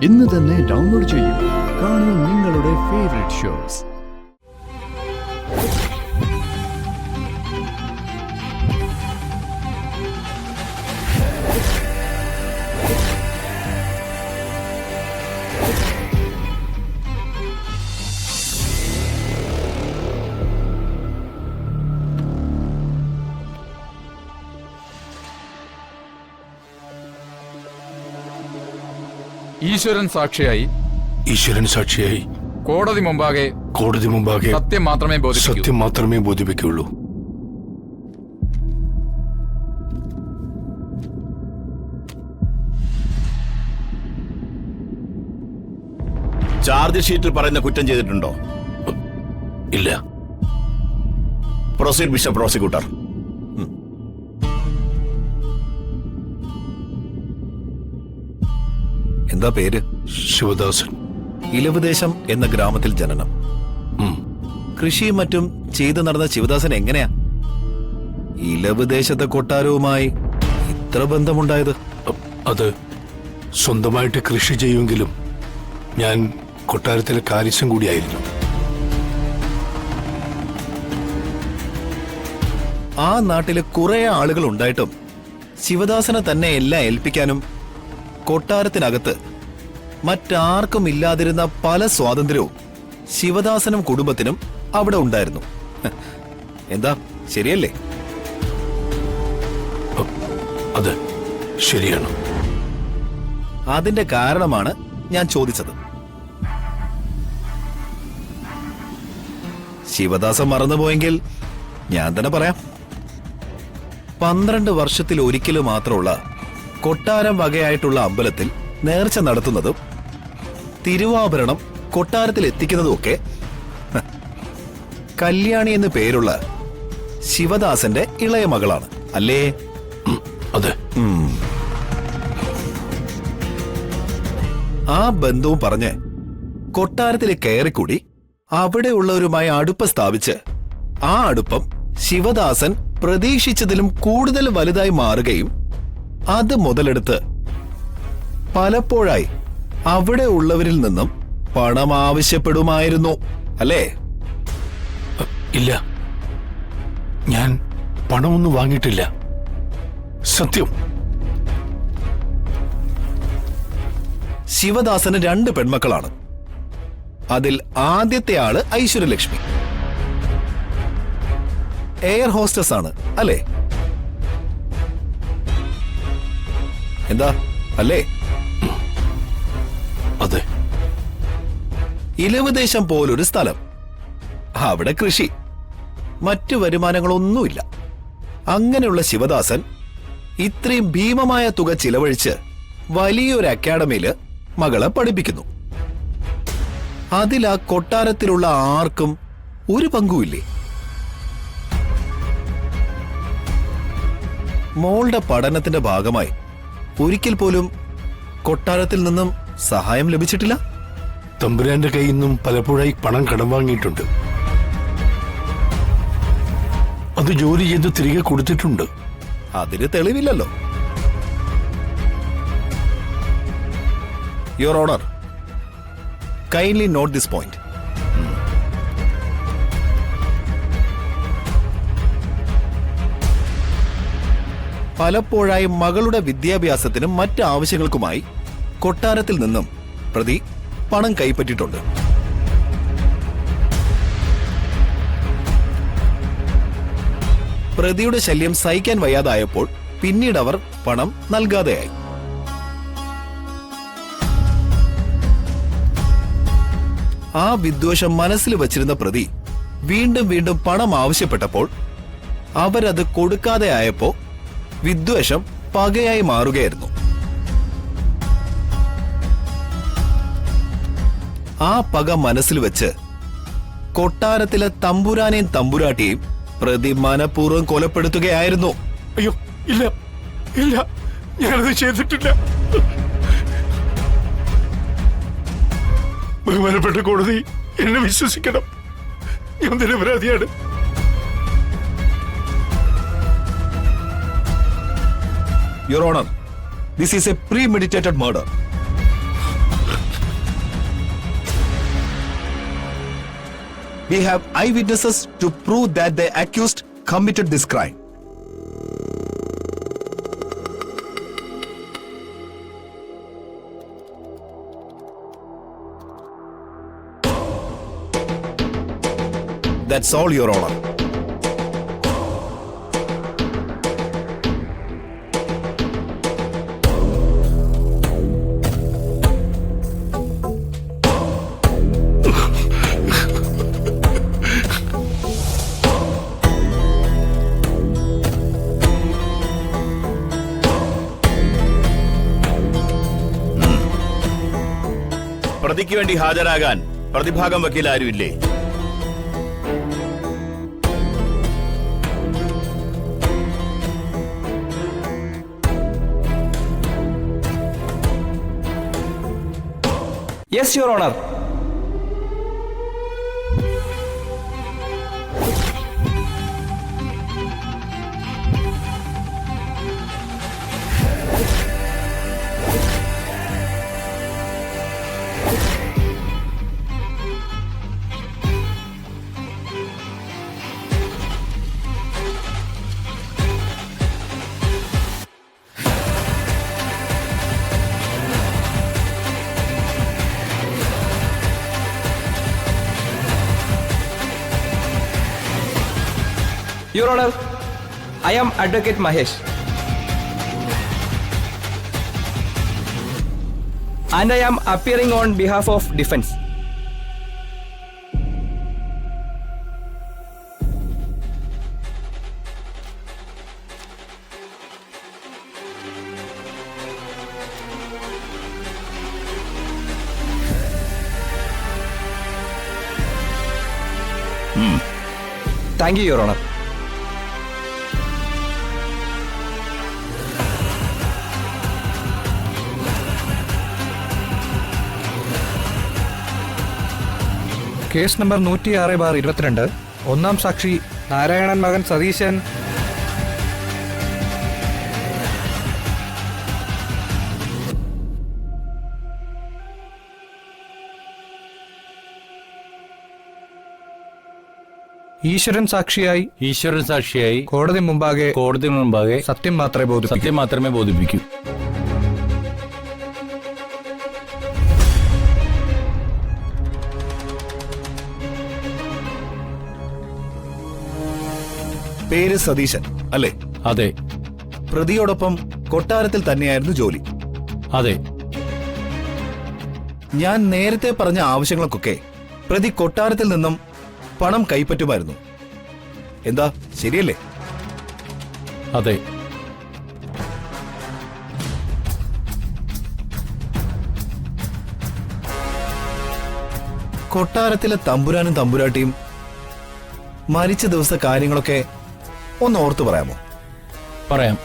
ഇന്ന് തന്നെ ഡൗൺലോഡ് ചെയ്യൂ. കാണൂ നിങ്ങളുടെ ഫേവറേറ്റ് ഷോസ്. ഈശ്വരൻ സാക്ഷിയായി കോടതി മുമ്പാകെ സത്യം മാത്രമേ ബോധിപ്പിക്കുള്ളൂ. ചാർജ് ഷീറ്റിൽ പറയുന്ന കുറ്റം ചെയ്തിട്ടുണ്ടോ? ഇല്ല. Proceed mister prosecutor. എന്താ പേര്? ശിവദാസൻ. ഇലവുദേശം എന്ന ഗ്രാമത്തിൽ ജനനം. കൃഷിയും മറ്റും ചെയ്തു നടന്ന ശിവദാസൻ എങ്ങനെയാ ഇലവുദേശത്തെ കൊട്ടാരവുമായി ഇത്ര ബന്ധമുണ്ടായത്? അത് സ്വന്തമായിട്ട് കൃഷി ചെയ്യുമെങ്കിലും ഞാൻ കൊട്ടാരത്തിലെ കാര്യസ്ഥൻ കൂടിയായിരുന്നു. ആ നാട്ടിലെ കുറെ ആളുകൾ ഉണ്ടായിട്ടും ശിവദാസനെ തന്നെ എല്ലാം ഏൽപ്പിക്കാനും കൊട്ടാരത്തിനകത്ത് മറ്റാർക്കും ഇല്ലാതിരുന്ന പല സ്വാതന്ത്ര്യവും ശിവദാസനും കുടുംബത്തിനും അവിടെ ഉണ്ടായിരുന്നു. എന്താ ശരിയല്ലേ? അത് ശരിയാണ്. അതിന്റെ കാരണമാണ് ഞാൻ ചോദിച്ചത്. ശിവദാസൻ മറന്നുപോയെങ്കിൽ ഞാൻ തന്നെ പറയാം. 12 വർഷത്തിൽ ഒരിക്കലും മാത്രമുള്ള കൊട്ടാരം വകയായിട്ടുള്ള അമ്പലത്തിൽ നേർച്ച നടത്തുന്നതും തിരുവാഭരണം കൊട്ടാരത്തിൽ എത്തിക്കുന്നതുമൊക്കെ കല്യാണി എന്ന് പേരുള്ള ശിവദാസന്റെ ഇളയ മകളാണ്, അല്ലേ? അതെ. ആ ബന്ധവും പറഞ്ഞ് കൊട്ടാരത്തിൽ കയറിക്കൂടി അവിടെയുള്ളവരുമായി അടുപ്പം സ്ഥാപിച്ച് ആ അടുപ്പം ശിവദാസൻ പ്രതീക്ഷിച്ചതിലും കൂടുതൽ വലുതായി മാറുകയും അത് മുതലെടുത്ത് പലപ്പോഴായി അവിടെ ഉള്ളവരിൽ നിന്നും പണം ആവശ്യപ്പെടുമായിരുന്നു, അല്ലേ? ഇല്ല, ഞാൻ പണമൊന്നും വാങ്ങിയിട്ടില്ല. സത്യം. ശിവദാസന് 2 പെൺമക്കളാണ്. അതിൽ ആദ്യത്തെ ആള് ഐശ്വര്യലക്ഷ്മി, എയർ ഹോസ്റ്റസ് ആണ്, അല്ലേ? എന്താ അല്ലേ? അതെ. ഇലവുദേശം പോലൊരു സ്ഥലം, അവിടെ കൃഷി, മറ്റു വരുമാനങ്ങളൊന്നുമില്ല. അങ്ങനെയുള്ള ശിവദാസൻ ഇത്രയും ഭീമമായ തുക ചിലവഴിച്ച് വലിയൊരു അക്കാഡമിയില് മകളെ പഠിപ്പിക്കുന്നു. അതിൽ ആ കൊട്ടാരത്തിലുള്ള ആർക്കും ഒരു പങ്കുമില്ലേ? മോളുടെ പഠനത്തിന്റെ ഭാഗമായി ഒരിക്കൽ പോലും കൊട്ടാരത്തിൽ നിന്നും സഹായം ലഭിച്ചിട്ടില്ല. തമ്പുരാന്റെ കയ്യിൽ നിന്നും പലപ്പോഴായി പണം കടം വാങ്ങിയിട്ടുണ്ട്. അത് ജോലി ചെയ്ത് തിരികെ കൊടുത്തിട്ടുണ്ട്. അതിന് തെളിവില്ലല്ലോ. Your honour, kindly note this point. പലപ്പോഴായി മകളുടെ വിദ്യാഭ്യാസത്തിനും മറ്റ് ആവശ്യങ്ങൾക്കുമായി കൊട്ടാരത്തിൽ നിന്നും പ്രതി പണം കൈപ്പറ്റിയിട്ടുണ്ട്. പ്രതിയുടെ ശല്യം സഹിക്കാൻ വയ്യാതായപ്പോൾ പിന്നീട് അവർ പണം നൽകാതെയായി. ആ വിദ്വേഷം മനസ്സിൽ വച്ചിരുന്ന പ്രതി വീണ്ടും വീണ്ടും പണം ആവശ്യപ്പെട്ടപ്പോൾ അവരത് കൊടുക്കാതെ ആയപ്പോ വിദ്വേഷം പകയായി മാറുകയായിരുന്നു. ആ പക മനസ്സിൽ വെച്ച് കൊട്ടാരത്തിലെ തമ്പുരാനെയും തമ്പുരാട്ടിയെയും പ്രതി മനഃപൂർവ്വം കൊലപ്പെടുത്തുകയായിരുന്നു. അയ്യോ, ഇല്ല ഇല്ല, ഞാനത് ചെയ്തിട്ടില്ല. ബഹുമാനപ്പെട്ട കോടതി, എന്നെ വിശ്വസിക്കണം. ഞാൻ നിരപരാധിയാണ്. Your Honor, this is a premeditated murder. We have eyewitnesses to prove that the accused committed this crime. That's all, Your Honor. പ്രതിക്ക് വേണ്ടി ഹാജരാകാൻ പ്രതിഭാഗം വക്കീൽ ആരുമില്ലേ? Yes, Your Honor. Your Honor, I am Advocate Mahesh. And I am appearing on behalf of defense. Thank you, Your Honor. Case number 106/22 ഒന്നാം സാക്ഷി നാരായണൻ മകൻ സതീശൻ. ഈശ്വരൻ സാക്ഷിയായി കോടതി മുമ്പാകെ സത്യം മാത്രമേ ബോധിപ്പിക്കൂ. പേര് സതീശൻ അല്ലേ? അതെ. പ്രതിയോടൊപ്പം കൊട്ടാരത്തിൽ തന്നെയായിരുന്നു ജോലി? അതെ. ഞാൻ നേരത്തെ പറഞ്ഞ ആവശ്യങ്ങൾക്കൊക്കെ പ്രതി കൊട്ടാരത്തിൽ നിന്നും പണം കൈപ്പറ്റുമായിരുന്നു. എന്താ, ശരിയല്ലേ? അതെ. കൊട്ടാരത്തിലെ തമ്പുരാനും തമ്പുരാട്ടിയും മരിച്ച ദിവസത്തെ കാര്യങ്ങളൊക്കെ ഒന്ന് ഓർത്തു പറയാമോ? പറയാം.